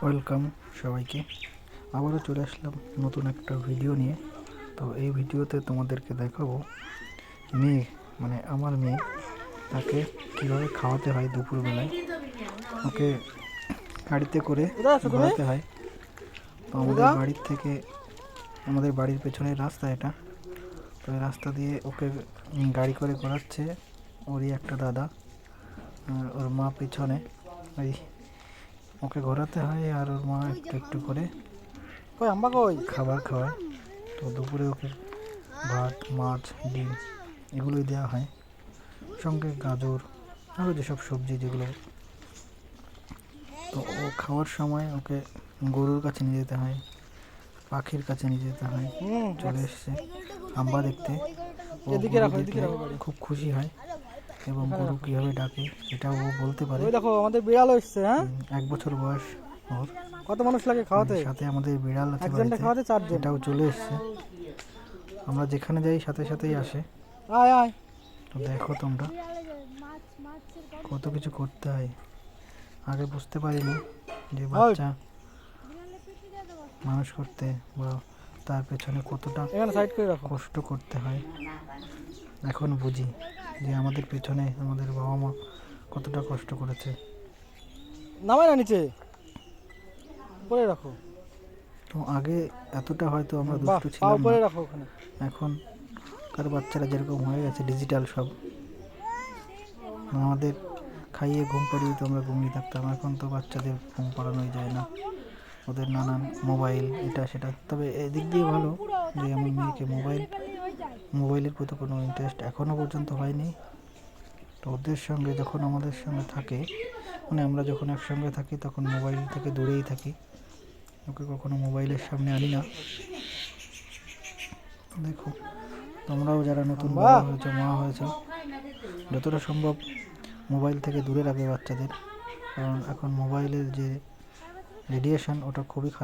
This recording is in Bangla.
ওয়েলকাম সবাইকে। আবারও চলে আসলাম নতুন একটা ভিডিও নিয়ে। তো এই ভিডিওতে তোমাদেরকে দেখাবো মেয়ে মানে আমার মেয়ে, তাকে কীভাবে খাওয়াতে হয় দুপুরবেলায়। ওকে গাড়িতে করে ঘোরাতে হয়। তো আমাদের বাড়ির পেছনের রাস্তা এটা। তো এই রাস্তা দিয়ে ওকে গাড়ি করে ঘোরাচ্ছে ওরই একটা দাদা, আর ওর মা পেছনে। ওই ওকে ঘোরাতে হয় আর ওর মা একটু একটু করে খাবার খাওয়ায়। তো দুপুরে ওকে ভাত, মাছ, ডিম এগুলোই দেওয়া হয়, সঙ্গে গাজর আরও যেসব সবজি যেগুলো। তো ও খাওয়ার সময় ওকে গরুর কাছে নিয়ে যেতে হয়, পাখির কাছে নিয়ে যেতে হয়। চলে এসছে আম্বা দেখতে। ও গরু দেখলে খুব খুশি হয় এবং গরু কীভাবে ডাকে সেটাও ও বলতে পারে। দেখো আমাদের বিড়াল এসছে। 1 বছর বয়স ওর। কত মানুষ লাগে খাওয়াতে? সাথে আমাদের বিড়াল আছে একজনটা খাওয়াতে 4 জন। এটাও চলে এসছে। আমরা যেখানে যাই সাথে সাথেই আসে। আয় আয়। তো দেখো তোমরা কত কিছু করতে হয়। আগে বুঝতে পারিনি যে বাচ্চা মানুষ করতে বা তার পেছনে কতটা কষ্ট করতে হয়। এখন বুঝি যে আমাদের পেছনে আমাদের বাবা মা কতটা কষ্ট করেছে। নামায় না নিচে পরে রাখো। তো আগে এতটা হয়তো আমরা দুষ্টু ছিলাম না। এখন কার বাচ্চারা যেরকম হয়ে গেছে ডিজিটাল সব। আমাদের খাইয়ে ঘুম পাড়িয়ে তো আমরা ঘুমিয়ে থাকতাম। এখন তো বাচ্চাদের ঘুম পাড়ানোই যায় না, ওদের নানান মোবাইল এটা সেটা। তবে এদিক দিয়ে ভালো যে আমার মেয়েকে মোবাইলের প্রতি কোনো ইন্টারেস্ট এখনও পর্যন্ত হয়নি। তো ওদের সঙ্গে যখন আমাদের সঙ্গে থাকে, মানে আমরা যখন একসঙ্গে থাকি তখন মোবাইল থেকে দূরেই থাকি, ওকে কখনো মোবাইলের সামনে আনি না। দেখো তোমরাও যারা নতুন বাবা হয়েছো, মা হয়েছো, যতটা সম্ভব মোবাইল থেকে দূরে রাখবে বাচ্চাদের। কারণ এখন মোবাইলের যে রেডিয়েশন ওটা খুবই খারাপ।